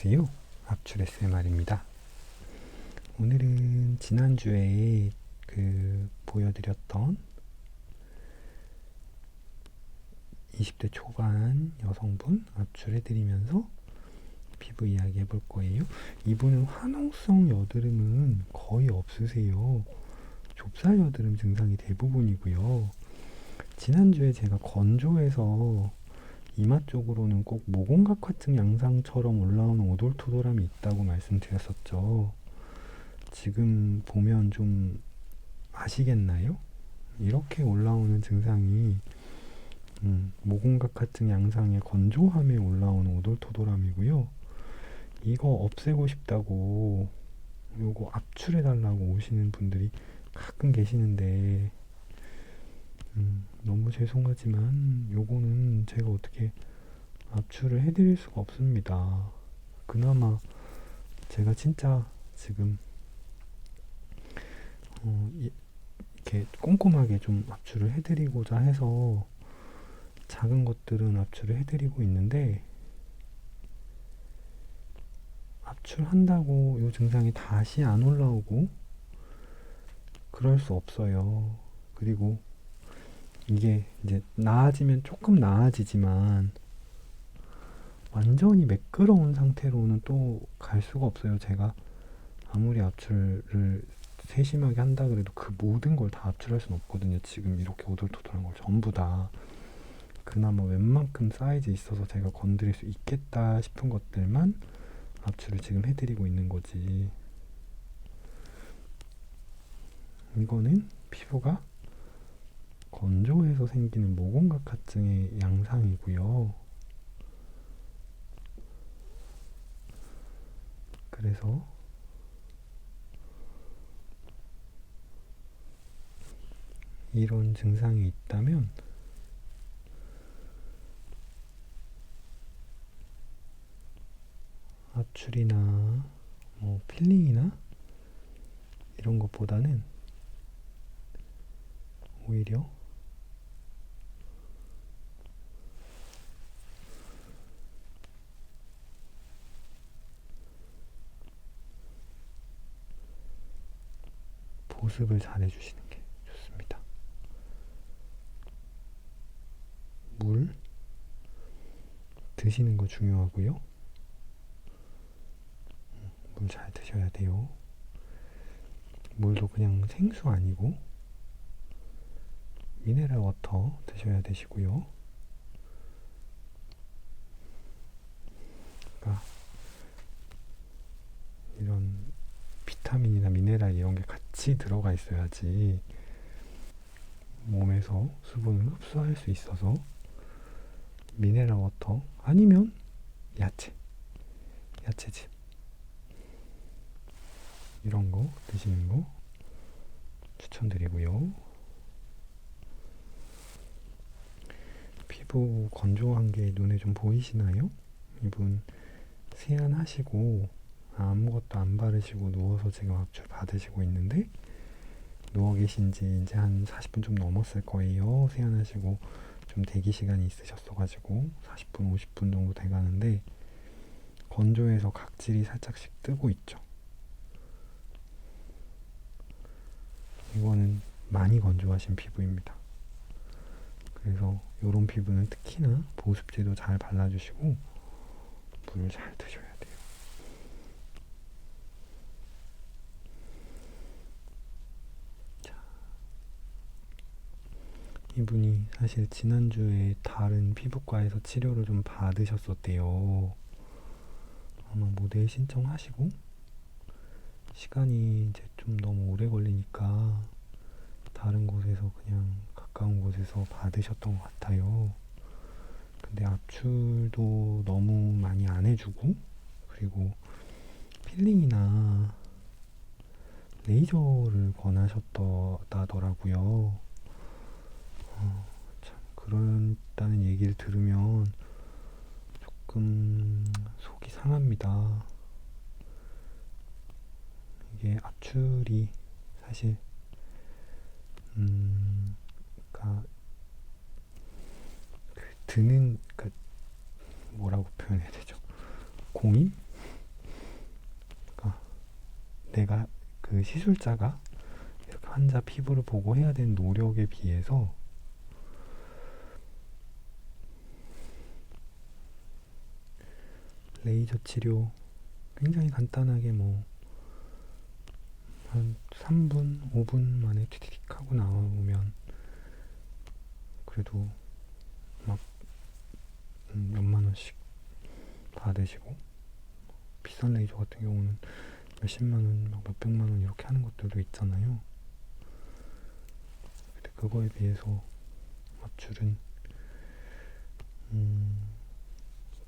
안녕하세요. 압출 SMR입니다. 오늘은 지난주에 보여드렸던 20대 초반 여성분 압출해드리면서 피부 이야기 해볼 거예요. 이분은 화농성 여드름은 거의 없으세요. 좁쌀 여드름 증상이 대부분이고요. 지난주에 제가 건조해서 이마 쪽으로는 꼭 모공각화증 양상처럼 올라오는 오돌토돌함이 있다고 말씀드렸었죠. 지금 보면 좀 아시겠나요? 이렇게 올라오는 증상이 모공각화증 양상의 건조함에 올라오는 오돌토돌함이고요. 이거 없애고 싶다고 요거 압출해달라고 오시는 분들이 가끔 계시는데 너무 죄송하지만 요거는 제가 어떻게 압출을 해드릴 수가 없습니다. 그나마 제가 진짜 지금 이렇게 꼼꼼하게 좀 압출을 해드리고자 해서 작은 것들은 압출을 해드리고 있는데, 압출한다고 요 증상이 다시 안 올라오고 그럴 수 없어요. 그리고 이게 이제 나아지면 조금 나아지지만 완전히 매끄러운 상태로는 또 갈 수가 없어요. 제가 아무리 압출을 세심하게 한다 그래도 그 모든 걸 다 압출할 수는 없거든요. 지금 이렇게 오돌토돌한 걸 전부 다. 그나마 웬만큼 사이즈 있어서 제가 건드릴 수 있겠다 싶은 것들만 압출을 지금 해드리고 있는 거지. 이거는 피부가 건조해서 생기는 모공각화증의 양상이고요. 그래서 이런 증상이 있다면 압출이나 필링이나 이런 것보다는 오히려 보습을 잘 해주시는 게 좋습니다. 물 드시는 거 중요하고요. 물 잘 드셔야 돼요. 물도 그냥 생수 아니고 미네랄 워터 드셔야 되시고요. 그러니까 이런 비타민이나 미네랄 이런 게 같이 들어가 있어야지 몸에서 수분을 흡수할 수 있어서 미네랄 워터 아니면 야채즙 이런 거 드시는 거 추천드리고요. 피부 건조한 게 눈에 좀 보이시나요? 이분 세안하시고 아무것도 안 바르시고 누워서 지금 압출 받으시고 있는데, 누워 계신 지 이제 한 40분 좀 넘었을 거예요. 세안하시고 좀 대기 시간이 있으셨어가지고 40분, 50분 정도 돼가는데 건조해서 각질이 살짝씩 뜨고 있죠. 이거는 많이 건조하신 피부입니다. 그래서 이런 피부는 특히나 보습제도 잘 발라주시고 물을 잘 드셔야 돼요. 자, 이분이 사실 지난주에 다른 피부과에서 치료를 좀 받으셨었대요. 아마 모델 신청하시고 시간이 이제 좀 너무 오래 걸리니까 다른 곳에서 그냥 가까운 곳에서 받으셨던 것 같아요. 근데 압출도 너무 많이 안 해주고, 그리고 필링이나 레이저를 권하셨다더라고요. 참 그런다는 얘기를 들으면 조금 속이 상합니다. 이게 압출이 사실 그러니까 드는, 뭐라고 표현해야 되죠? 공인? 내가 그 시술자가 이렇게 환자 피부를 보고 해야 되는 노력에 비해서 레이저 치료 굉장히 간단하게 뭐 한 3분, 5분 만에 튀튀 하고 나오면 그래도 막 몇만 원씩 받으시고, 비싼 레이저 같은 경우는 몇십만 원, 몇백만 원 이렇게 하는 것들도 있잖아요. 근데 그거에 비해서 압출은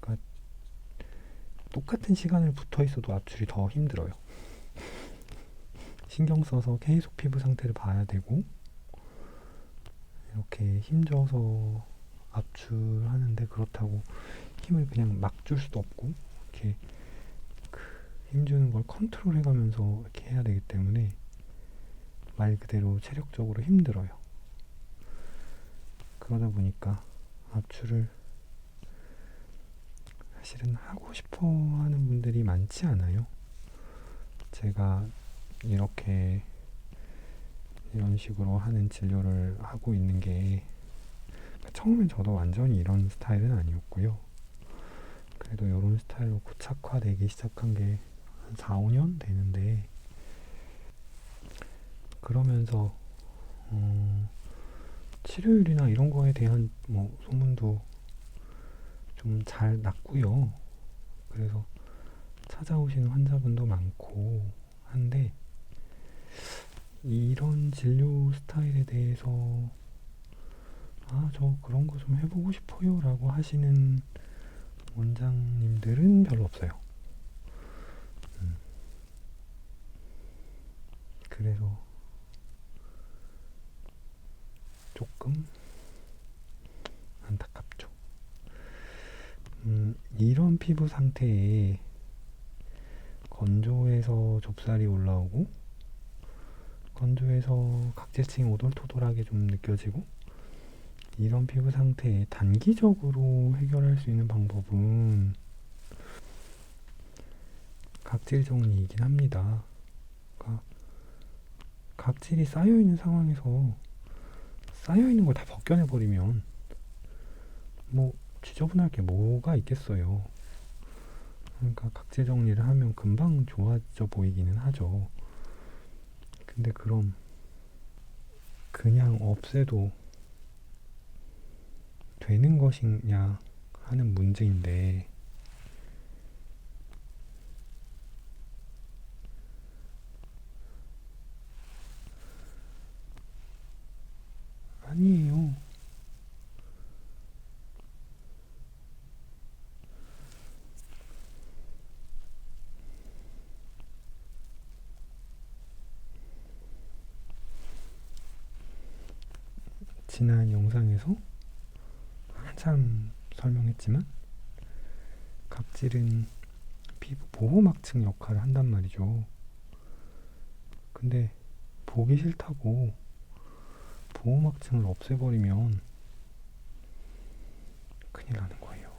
그러니까 똑같은 시간을 붙어 있어도 압출이 더 힘들어요. 신경 써서 계속 피부 상태를 봐야 되고, 이렇게 힘줘서 압출하는데 그렇다고 힘을 그냥 막 줄 수도 없고, 이렇게 힘주는 걸 컨트롤 해가면서 이렇게 해야 되기 때문에 말 그대로 체력적으로 힘들어요. 그러다 보니까 압출을 사실은 하고 싶어 하는 분들이 많지 않아요. 제가 이렇게 이런 식으로 하는 진료를 하고 있는 게, 처음엔 저도 완전히 이런 스타일은 아니었고요. 그래도 이런 스타일로 고착화되기 시작한 게 한 4, 5년 되는데, 그러면서 치료율이나 이런 거에 대한 뭐 소문도 좀 잘 났고요. 그래서 찾아오시는 환자분도 많고 한데, 이런 진료 스타일에 대해서 저 그런 거 좀 해보고 싶어요 라고 하시는 원장님들은 별로 없어요. 그래서 조금 안타깝죠. 이런 피부 상태에 건조해서 좁쌀이 올라오고, 건조해서 각질층이 오돌토돌하게 좀 느껴지고, 이런 피부 상태에 단기적으로 해결할 수 있는 방법은 각질 정리이긴 합니다. 그러니까 각질이 쌓여있는 상황에서 쌓여있는 걸 다 벗겨내버리면 뭐 지저분할 게 뭐가 있겠어요. 그러니까 각질 정리를 하면 금방 좋아져 보이기는 하죠. 근데 그럼 그냥 없애도 되는 것이냐 하는 문제인데, 아니에요. 지난 영상에서 한참 설명했지만, 각질은 피부 보호막층 역할을 한단 말이죠. 근데 보기 싫다고 보호막층을 없애버리면 큰일 나는 거예요.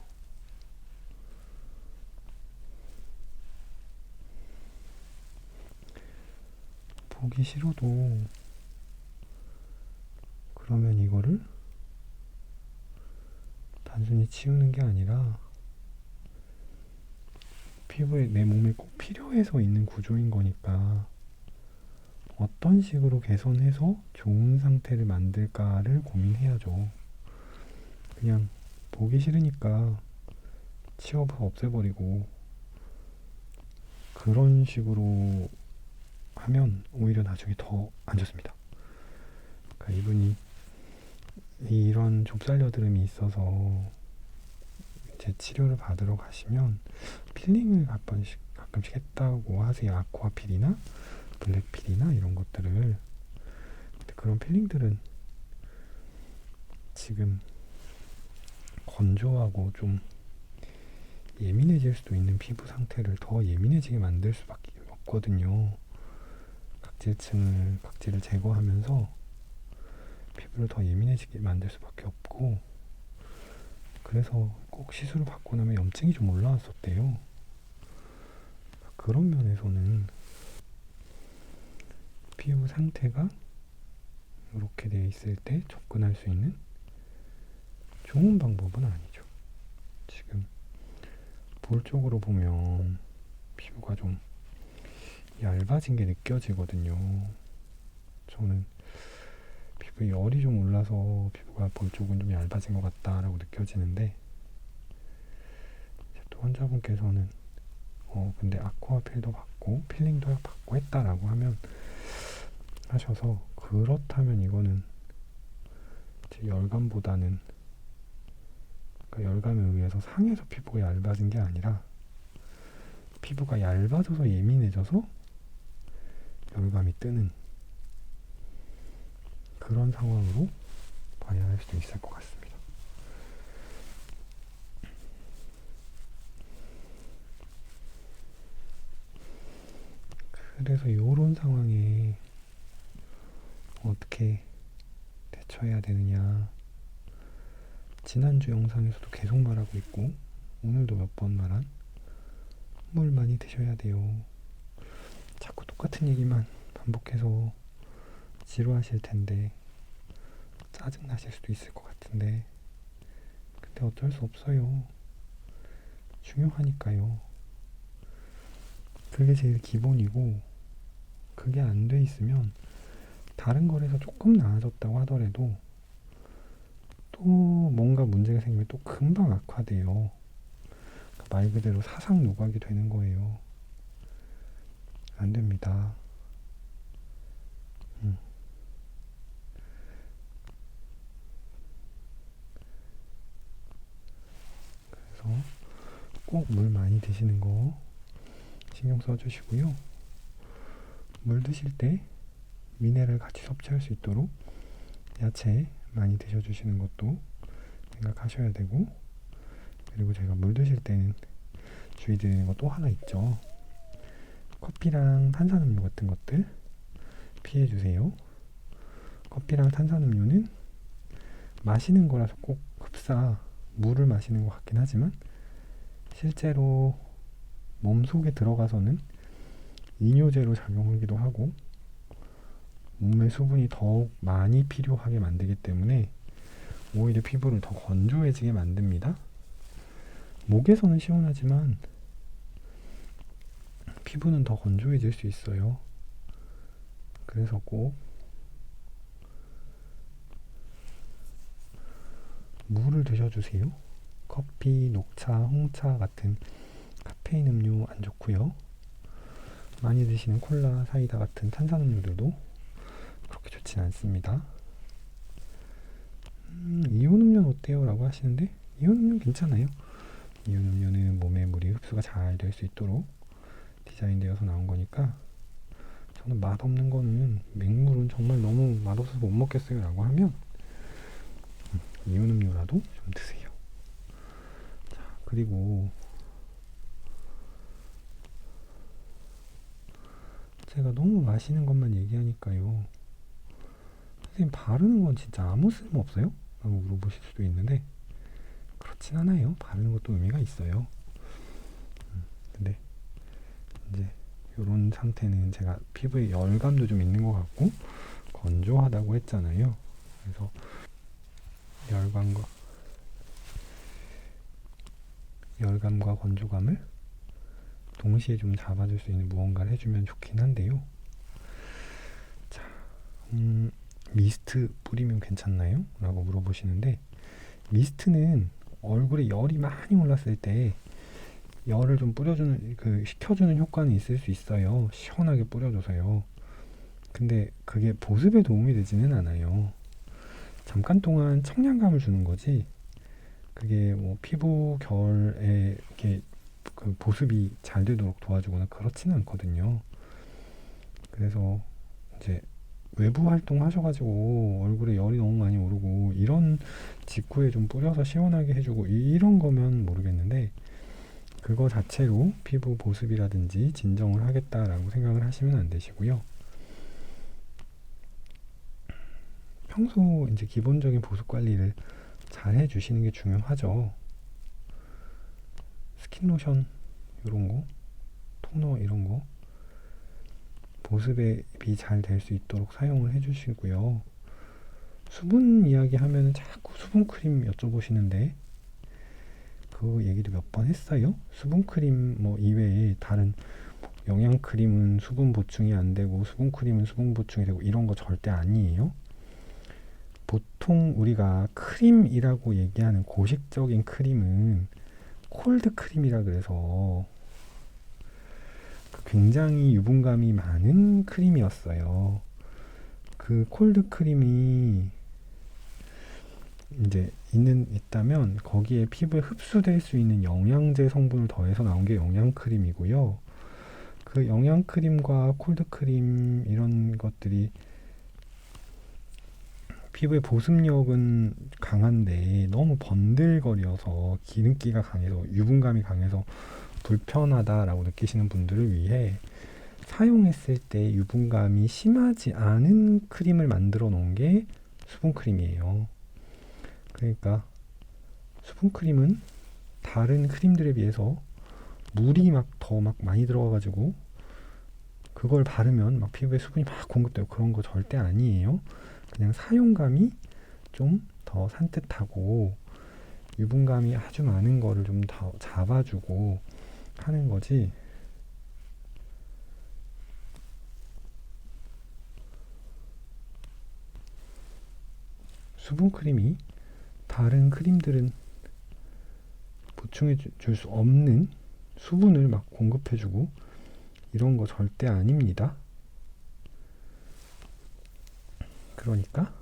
보기 싫어도 그러면 이거를 단순히 치우는 게 아니라 피부에 내 몸에 꼭 필요해서 있는 구조인 거니까 어떤 식으로 개선해서 좋은 상태를 만들까를 고민해야죠. 그냥 보기 싫으니까 치워서 없애버리고 그런 식으로 하면 오히려 나중에 더 안 좋습니다. 그러니까 이분이 이런 좁쌀 여드름이 있어서 제 치료를 받으러 가시면 필링을 가끔씩 했다고 하세요. 아쿠아필이나 블랙필이나 이런 것들을. 근데 그런 필링들은 지금 건조하고 좀 예민해질 수도 있는 피부 상태를 더 예민해지게 만들 수밖에 없거든요. 각질을 제거하면서 피부를 더 예민해지게 만들 수밖에 없고, 그래서 꼭 시술을 받고 나면 염증이 좀 올라왔었대요. 그런 면에서는 피부 상태가 이렇게 되어 있을 때 접근할 수 있는 좋은 방법은 아니죠. 지금 볼 쪽으로 보면 피부가 좀 얇아진 게 느껴지거든요. 저는 피부에 열이 좀 올라서 피부가 볼 쪽은 좀 얇아진 것 같다라고 느껴지는데, 또 환자분께서는 근데 아쿠아필도 받고 필링도 받고 했다라고 하셔서, 그렇다면 이거는 열감보다는, 그러니까 열감에 의해서 상해서 피부가 얇아진 게 아니라 피부가 얇아져서 예민해져서 열감이 뜨는 그런 상황으로 봐야 할 수도 있을 것 같습니다. 그래서 이런 상황에 어떻게 대처해야 되느냐, 지난주 영상에서도 계속 말하고 있고 오늘도 몇 번 말한, 물 많이 드셔야 돼요. 자꾸 똑같은 얘기만 반복해서 지루하실 텐데, 짜증나실 수도 있을 것 같은데, 근데 어쩔 수 없어요. 중요하니까요. 그게 제일 기본이고, 그게 안 돼 있으면 다른 거에서 조금 나아졌다고 하더라도 또 뭔가 문제가 생기면 또 금방 악화돼요. 말 그대로 사상 누각이 되는 거예요. 안 됩니다. 그래서 꼭 물 많이 드시는 거 신경 써주시고요. 물 드실 때 미네랄 같이 섭취할 수 있도록 야채 많이 드셔주시는 것도 생각하셔야 되고, 그리고 제가 물 드실 때는 주의 드리는 거 또 하나 있죠. 커피랑 탄산음료 같은 것들 피해주세요. 커피랑 탄산음료는 마시는 거라서 꼭 흡사 물을 마시는 것 같긴 하지만, 실제로 몸속에 들어가서는 이뇨제로 작용하기도 하고 몸의 수분이 더욱 많이 필요하게 만들기 때문에 오히려 피부를 더 건조해지게 만듭니다. 목에서는 시원하지만 피부는 더 건조해질 수 있어요. 그래서 꼭 물을 드셔주세요. 커피, 녹차, 홍차 같은 카페인 음료 안 좋고요. 많이 드시는 콜라, 사이다 같은 탄산음료들도 그렇게 좋진 않습니다. 이온 음료는 어때요? 라고 하시는데, 이온 음료는 괜찮아요. 이온 음료는 몸에 물이 흡수가 잘 될 수 있도록 디자인되어서 나온 거니까, 저는 맛없는 거는, 맹물은 정말 너무 맛없어서 못 먹겠어요 라고 하면 이온 음료라도 좀 드세요. 자, 그리고 제가 너무 마시는 것만 얘기하니까요, 선생님 바르는 건 진짜 아무 쓸모 없어요? 라고 물어보실 수도 있는데, 그렇진 않아요. 바르는 것도 의미가 있어요. 근데 이제 이런 상태는 제가 피부에 열감도 좀 있는 것 같고 건조하다고 했잖아요. 그래서 열감과 건조감을 동시에 좀 잡아줄 수 있는 무언가를 해주면 좋긴 한데요. 자, 미스트 뿌리면 괜찮나요? 라고 물어보시는데, 미스트는 얼굴에 열이 많이 올랐을 때 열을 좀 식혀주는 효과는 있을 수 있어요. 시원하게 뿌려줘서요. 근데 그게 보습에 도움이 되지는 않아요. 잠깐 동안 청량감을 주는 거지, 그게 뭐 피부 결에 이렇게 그 보습이 잘 되도록 도와주거나 그렇지는 않거든요. 그래서 이제 외부 활동 하셔가지고 얼굴에 열이 너무 많이 오르고 이런 직후에 좀 뿌려서 시원하게 해주고 이런 거면 모르겠는데, 그거 자체로 피부 보습이라든지 진정을 하겠다라고 생각을 하시면 안 되시고요. 평소 이제 기본적인 보습 관리를 잘 해주시는 게 중요하죠. 스킨로션 이런 거, 토너 이런 거 보습이 잘 될 수 있도록 사용을 해주시고요. 수분 이야기 하면 자꾸 수분 크림 여쭤보시는데 그 얘기도 몇 번 했어요. 수분 크림 뭐 이외에 다른 영양 크림은 수분 보충이 안 되고 수분 크림은 수분 보충이 되고 이런 거 절대 아니에요. 보통 우리가 크림이라고 얘기하는 고식적인 크림은 콜드 크림이라 그래서 굉장히 유분감이 많은 크림이었어요. 그 콜드 크림이 이제 있다면 거기에 피부에 흡수될 수 있는 영양제 성분을 더해서 나온 게 영양 크림이고요. 그 영양 크림과 콜드 크림 이런 것들이 피부의 보습력은 강한데 너무 번들거려서 기름기가 강해서 유분감이 강해서 불편하다라고 느끼시는 분들을 위해 사용했을 때 유분감이 심하지 않은 크림을 만들어 놓은 게 수분 크림이에요. 그러니까 수분 크림은 다른 크림들에 비해서 물이 더 많이 들어가가지고 그걸 바르면 막 피부에 수분이 막 공급되고 그런 거 절대 아니에요. 그냥 사용감이 좀 더 산뜻하고 유분감이 아주 많은 거를 좀 더 잡아주고 하는 거지. 수분 크림이 다른 크림들은 보충해 줄 수 없는 수분을 막 공급해주고 이런 거 절대 아닙니다. 그러니까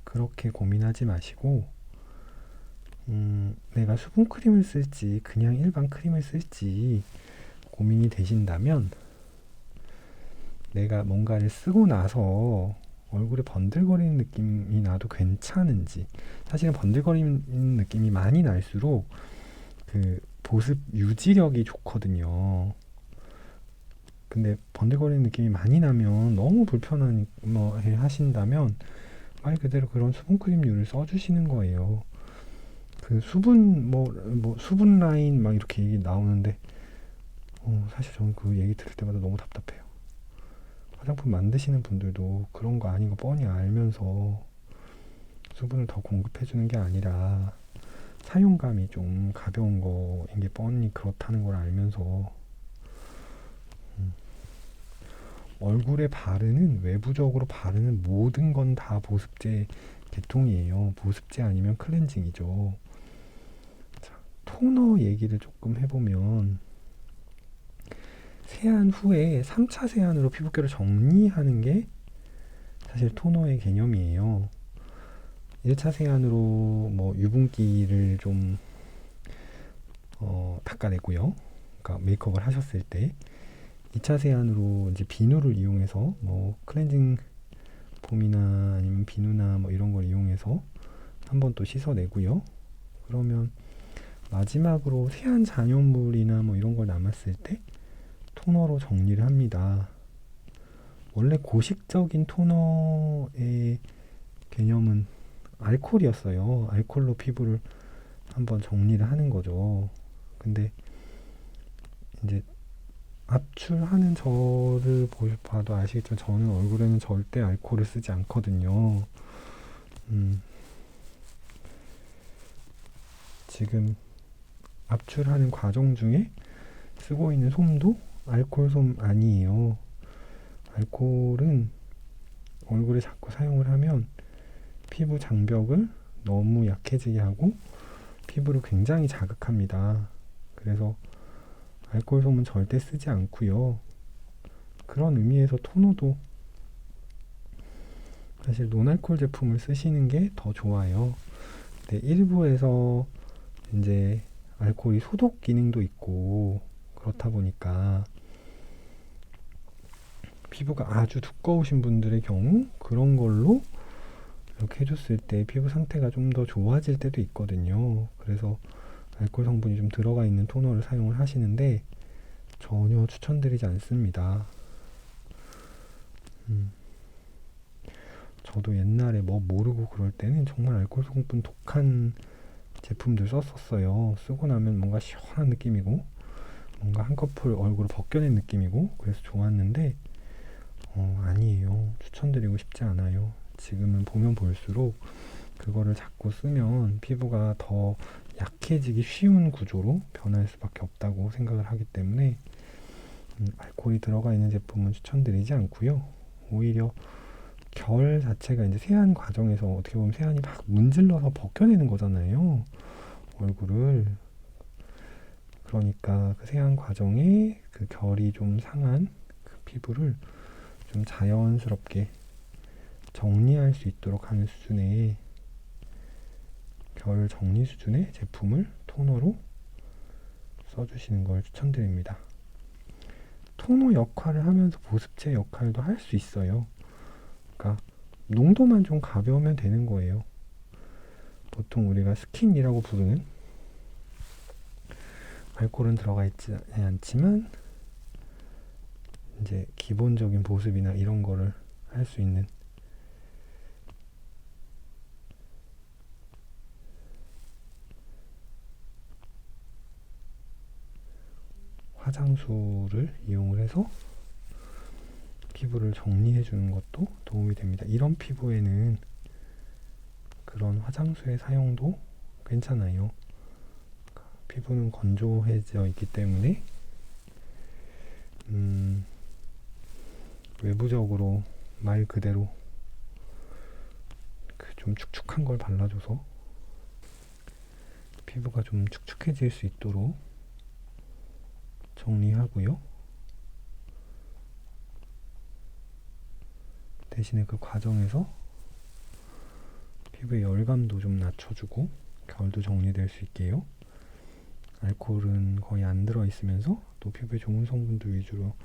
그렇게 고민하지 마시고 내가 수분 크림을 쓸지 그냥 일반 크림을 쓸지 고민이 되신다면 내가 뭔가를 쓰고 나서 얼굴에 번들거리는 느낌이 나도 괜찮은지, 사실은 번들거리는 느낌이 많이 날수록 그 보습 유지력이 좋거든요. 근데 번들거리는 느낌이 많이 나면 너무 불편한 해 하신다면 말 그대로 그런 수분크림류를 써주시는 거예요. 그 수분 수분 라인 막 이렇게 얘기 나오는데 사실 저는 그 얘기 들을 때마다 너무 답답해요. 화장품 만드시는 분들도 그런 거 아닌 거 뻔히 알면서 수분을 더 공급해주는 게 아니라 사용감이 좀 가벼운 거인 게 뻔히 그렇다는 걸 알면서 얼굴에 바르는, 외부적으로 바르는 모든 건 다 보습제 계통이에요. 보습제 아니면 클렌징이죠. 자, 토너 얘기를 조금 해보면 세안 후에 3차 세안으로 피부결을 정리하는 게 사실 토너의 개념이에요. 1차 세안으로 뭐 유분기를 좀 닦아내고요. 그러니까 메이크업을 하셨을 때 2차 세안으로 이제 비누를 이용해서 뭐 클렌징 폼이나 아니면 비누나 뭐 이런 걸 이용해서 한번 또 씻어내고요. 그러면 마지막으로 세안 잔여물이나 뭐 이런 걸 남았을 때 토너로 정리를 합니다. 원래 고식적인 토너의 개념은 알코올이었어요. 알코올로 피부를 한번 정리를 하는 거죠. 근데 이제 압출하는 저를 봐도 아시겠지만 저는 얼굴에는 절대 알코올을 쓰지 않거든요. 지금 압출하는 과정 중에 쓰고 있는 솜도 알코올 솜 아니에요. 알코올은 얼굴에 자꾸 사용을 하면 피부 장벽을 너무 약해지게 하고 피부를 굉장히 자극합니다. 그래서 알코올 솜은 절대 쓰지 않고요. 그런 의미에서 토너도 사실 논알코올 제품을 쓰시는 게 더 좋아요. 근데 일부에서 이제 알코올이 소독 기능도 있고 그렇다 보니까 피부가 아주 두꺼우신 분들의 경우 그런 걸로 이렇게 해줬을 때 피부 상태가 좀 더 좋아질 때도 있거든요. 그래서 알코올 성분이 좀 들어가 있는 토너를 사용을 하시는데 전혀 추천드리지 않습니다. 저도 옛날에 뭐 모르고 그럴 때는 정말 알코올 성분 독한 제품들 썼었어요. 쓰고 나면 뭔가 시원한 느낌이고 뭔가 한꺼풀 얼굴을 벗겨낸 느낌이고 그래서 좋았는데 아니에요. 추천드리고 싶지 않아요. 지금은 보면 볼수록 그거를 자꾸 쓰면 피부가 더 약해지기 쉬운 구조로 변할 수밖에 없다고 생각을 하기 때문에 알코올이 들어가 있는 제품은 추천드리지 않고요. 오히려 결 자체가 이제 세안 과정에서 어떻게 보면 세안이 막 문질러서 벗겨내는 거잖아요. 얼굴을. 그러니까 그 세안 과정에 그 결이 좀 상한 그 피부를 좀 자연스럽게 정리할 수 있도록 하는 수준의 결 정리 수준의 제품을 토너로 써주시는 걸 추천드립니다. 토너 역할을 하면서 보습제 역할도 할 수 있어요. 그러니까 농도만 좀 가벼우면 되는 거예요. 보통 우리가 스킨이라고 부르는 알코올은 들어가 있지 않지만 이제 기본적인 보습이나 이런 거를 할 수 있는 화장수를 이용을 해서 피부를 정리해 주는 것도 도움이 됩니다. 이런 피부에는 그런 화장수의 사용도 괜찮아요. 피부는 건조해져 있기 때문에 외부적으로 말 그대로 그 좀 축축한 걸 발라줘서 피부가 좀 축축해질 수 있도록 정리하고요. 대신에 그 과정에서 피부의 열감도 좀 낮춰주고 결도 정리될 수 있게요. 알코올은 거의 안 들어있으면서 또 피부에 좋은 성분들 위주로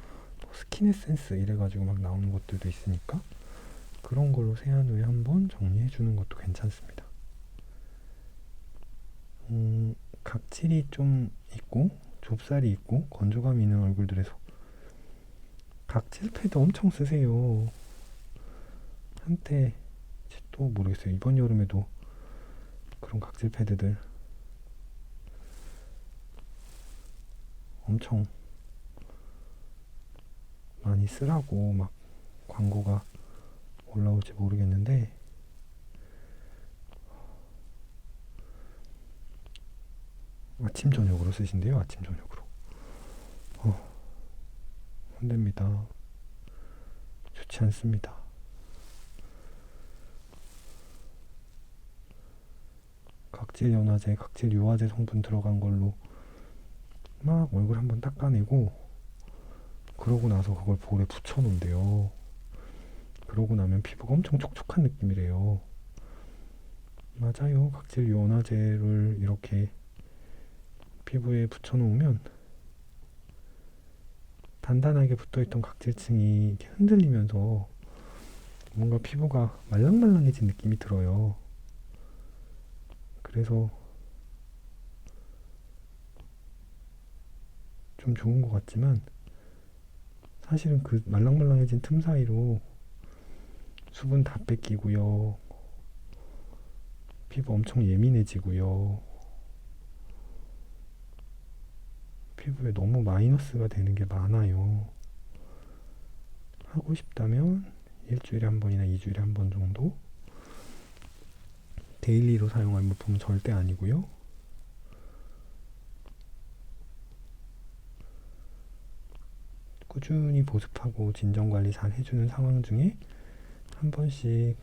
스킨 에센스 이래가지고 막 나오는 것들도 있으니까 그런 걸로 세안 후에 한번 정리해주는 것도 괜찮습니다. 각질이 좀 있고 좁쌀이 있고 건조감이 있는 얼굴들에서 각질 패드 엄청 쓰세요. 한때 또 모르겠어요. 이번 여름에도 그런 각질 패드들 엄청 많이 쓰라고 막 광고가 올라올지 모르겠는데 아침 저녁으로 쓰신대요. 아침 저녁으로. 안됩니다. 좋지 않습니다. 각질 연화제, 각질 유화제 성분 들어간 걸로 막 얼굴 한번 닦아내고 그러고 나서 그걸 볼에 붙여놓은대요. 그러고 나면 피부가 엄청 촉촉한 느낌이래요. 맞아요. 각질 연화제를 이렇게 피부에 붙여놓으면 단단하게 붙어있던 각질층이 이렇게 흔들리면서 뭔가 피부가 말랑말랑해진 느낌이 들어요. 그래서 좀 좋은 것 같지만 사실은 그 말랑말랑해진 틈 사이로 수분 다 뺏기고요. 피부 엄청 예민해지고요. 피부에 너무 마이너스가 되는 게 많아요. 하고 싶다면 일주일에 한 번이나 2주일에 한 번 정도 데일리로 사용할 물품은 절대 아니고요. 꾸준히 보습하고 진정관리 잘 해주는 상황 중에 한 번씩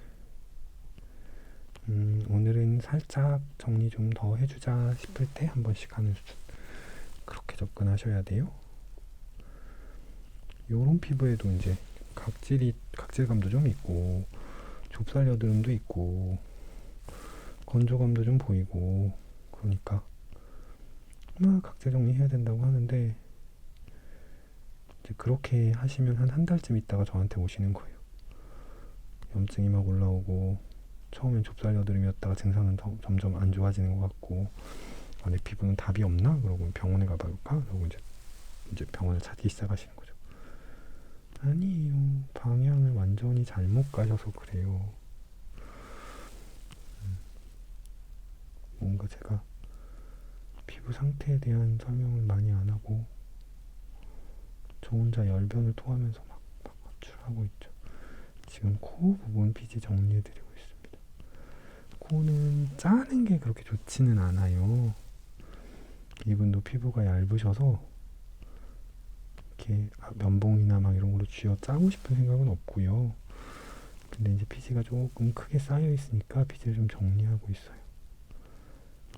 오늘은 살짝 정리 좀 더 해주자 싶을 때 한 번씩 하는 수준. 그렇게 접근하셔야 돼요. 요런 피부에도 이제 각질감도 좀 있고 좁쌀 여드름도 있고 건조감도 좀 보이고 그러니까 막 각질 정리해야 된다고 하는데 이제 그렇게 하시면 한 달쯤 있다가 저한테 오시는 거예요. 염증이 막 올라오고 처음엔 좁쌀 여드름이었다가 증상은 점점 안 좋아지는 것 같고 내 피부는 답이 없나? 그러고 병원에 가볼까? 그러고 이제 병원을 찾기 시작하시는 거죠. 아니에요. 방향을 완전히 잘못 가셔서 그래요. 뭔가 제가 피부 상태에 대한 설명을 많이 안 하고 저 혼자 열변을 토하면서 막 합출하고 있죠. 지금 코 부분 피지 정리해드리고 있습니다. 코는 짜는 게 그렇게 좋지는 않아요. 이분도 피부가 얇으셔서 이렇게 면봉이나 막 이런 걸로 쥐어 짜고 싶은 생각은 없고요. 근데 이제 피지가 조금 크게 쌓여 있으니까 피지를 좀 정리하고 있어요.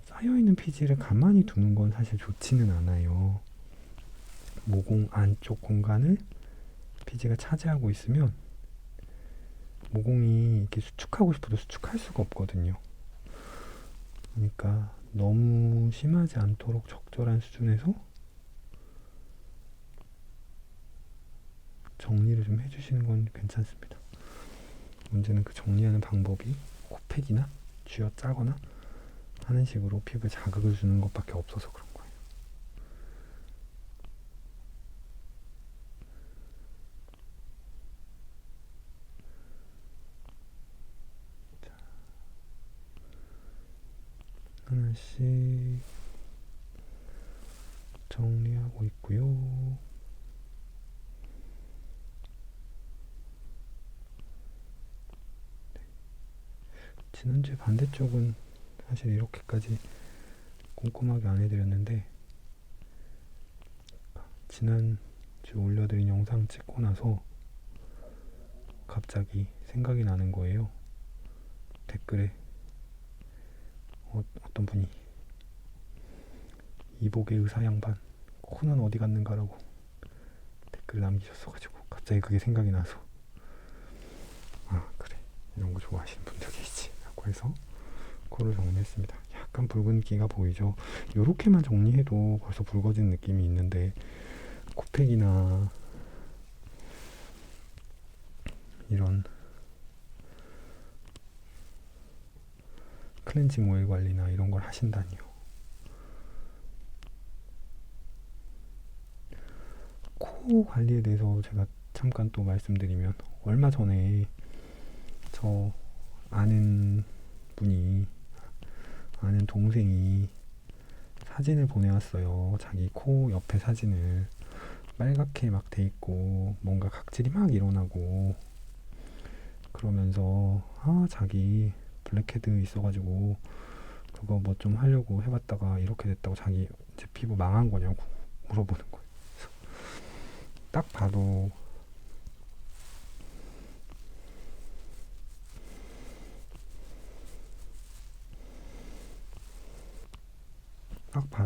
쌓여 있는 피지를 가만히 두는 건 사실 좋지는 않아요. 모공 안쪽 공간을 피지가 차지하고 있으면 모공이 이렇게 수축하고 싶어도 수축할 수가 없거든요. 그러니까 너무 심하지 않도록 적절한 수준에서 정리를 좀 해주시는 건 괜찮습니다. 문제는 그 정리하는 방법이 코팩이나 쥐어 짜거나 하는 식으로 피부에 자극을 주는 것밖에 없어서 그런 거예요. 자, 하나씩 정리하고 있고요. 지난주에 반대쪽은 사실 이렇게까지 꼼꼼하게 안 해드렸는데 지난주 올려드린 영상 찍고 나서 갑자기 생각이 나는 거예요. 댓글에 어떤 분이 이복의 의사 양반 코는 어디 갔는가라고 댓글 남기셨어가지고 갑자기 그게 생각이 나서 그래, 이런 거 좋아하시는 분들 계시지 라고 해서 코를 정리했습니다. 약간 붉은기가 보이죠. 요렇게만 정리해도 벌써 붉어진 느낌이 있는데 코팩이나 이런 클렌징 오일 관리나 이런 걸 하신다니요. 코 관리에 대해서 제가 잠깐 또 말씀드리면 얼마 전에 저 아는 동생이 사진을 보내왔어요. 자기 코 옆에 사진을 빨갛게 막 돼 있고 뭔가 각질이 막 일어나고 그러면서 자기 블랙헤드 있어가지고 그거 뭐 좀 하려고 해봤다가 이렇게 됐다고 자기 제 피부 망한 거냐고 물어보는 거예요. 딱 봐도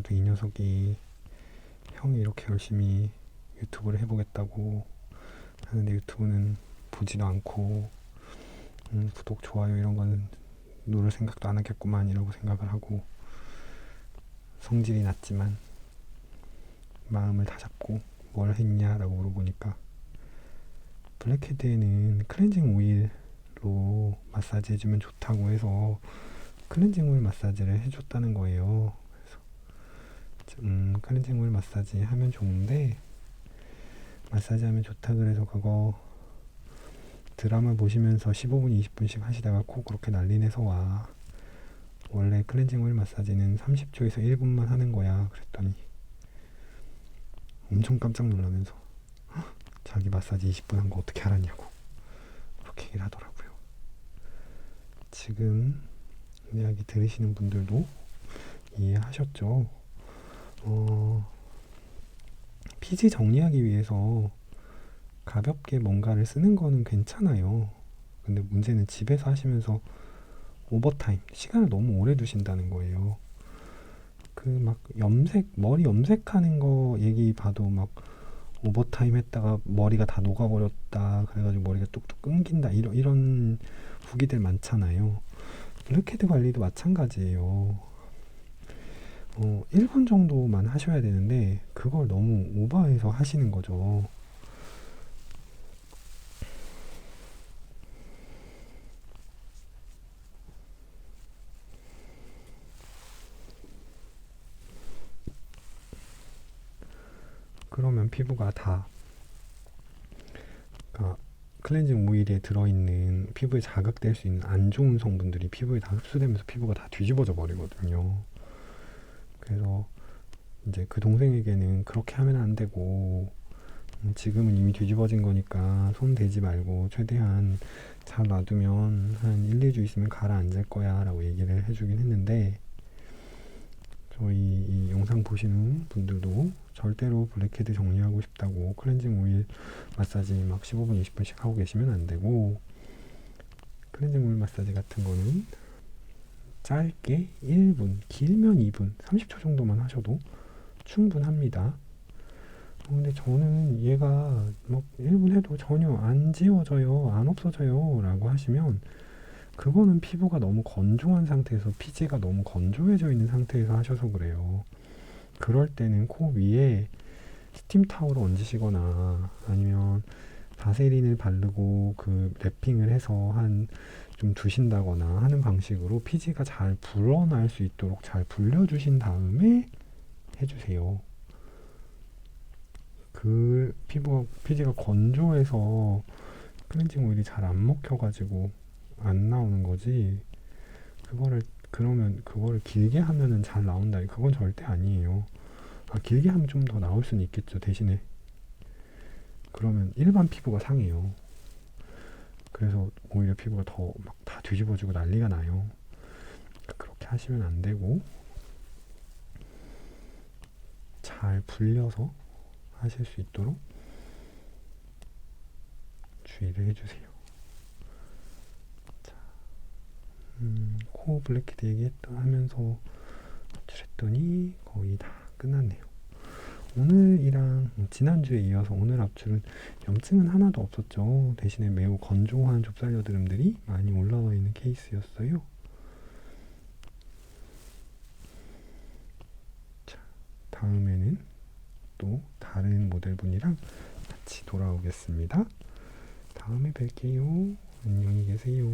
이 녀석이 형이 이렇게 열심히 유튜브를 해보겠다고 하는데 유튜브는 보지도 않고 구독, 좋아요 이런 거는 누를 생각도 안 하겠구만 이라고 생각을 하고 성질이 났지만 마음을 다잡고 뭘 했냐라고 물어보니까 블랙헤드에는 클렌징 오일로 마사지 해주면 좋다고 해서 클렌징 오일 마사지를 해줬다는 거예요. 그래서 클렌징 오일 마사지 하면 좋은데 마사지 하면 좋다 그래서 그거 드라마 보시면서 15분 20분씩 하시다가 코 그렇게 난리내서 와. 원래 클렌징 오일 마사지는 30초에서 1분만 하는 거야. 그랬더니 엄청 깜짝 놀라면서 자기 마사지 20분 한 거 어떻게 알았냐고 그렇게 얘기를 하더라고요. 지금 이야기 들으시는 분들도 이해하셨죠? 피지 정리하기 위해서 가볍게 뭔가를 쓰는 거는 괜찮아요. 근데 문제는 집에서 하시면서 오버타임, 시간을 너무 오래 두신다는 거예요. 그 막 머리 염색하는 거 얘기 봐도 막 오버타임 했다가 머리가 다 녹아버렸다. 그래가지고 머리가 뚝뚝 끊긴다. 이런 후기들 많잖아요. 블랙헤드 관리도 마찬가지예요. 1분 정도만 하셔야 되는데 그걸 너무 오버해서 하시는 거죠. 그러면 피부가 다 그러니까 클렌징 오일에 들어있는 피부에 자극될 수 있는 안 좋은 성분들이 피부에 다 흡수되면서 피부가 다 뒤집어져 버리거든요. 그래서 이제 그 동생에게는 그렇게 하면 안 되고 지금은 이미 뒤집어진 거니까 손 대지 말고 최대한 잘 놔두면 한 1, 2주 있으면 가라앉을 거야 라고 얘기를 해주긴 했는데, 저희 이 영상 보시는 분들도 절대로 블랙헤드 정리하고 싶다고 클렌징 오일 마사지 막 15분, 20분씩 하고 계시면 안 되고, 클렌징 오일 마사지 같은 거는 짧게 1분, 길면 2분, 30초 정도만 하셔도 충분합니다. 근데 저는 얘가 막 1분 해도 전혀 안 지워져요, 안 없어져요 라고 하시면, 그거는 피부가 너무 건조한 상태에서, 피지가 너무 건조해져 있는 상태에서 하셔서 그래요. 그럴 때는 코 위에 스팀 타올을 얹으시거나 아니면 바세린을 바르고 그 랩핑을 해서 한 좀 두신다거나 하는 방식으로 피지가 잘 불어날 수 있도록 잘 불려주신 다음에 해주세요. 그 피지가 건조해서 클렌징 오일이 잘 안 먹혀가지고 안 나오는 거지, 그거를 길게 하면은 잘 나온다, 그건 절대 아니에요. 길게 하면 좀 더 나올 수는 있겠죠. 대신에 그러면 일반 피부가 상해요. 그래서 오히려 피부가 더 막 다 뒤집어지고 난리가 나요. 그렇게 하시면 안 되고, 잘 불려서 하실 수 있도록 주의를 해주세요. 자, 코 블랙헤드 하면서 합출했더니 거의 다 끝났네요. 오늘이랑 지난주에 이어서 오늘 합출은 염증은 하나도 없었죠. 대신에 매우 건조한 좁쌀 여드름들이 많이 올라와 있는 케이스였어요. 자, 다음에는 또 다른 모델분이랑 같이 돌아오겠습니다. 다음에 뵐게요. 안녕히 계세요.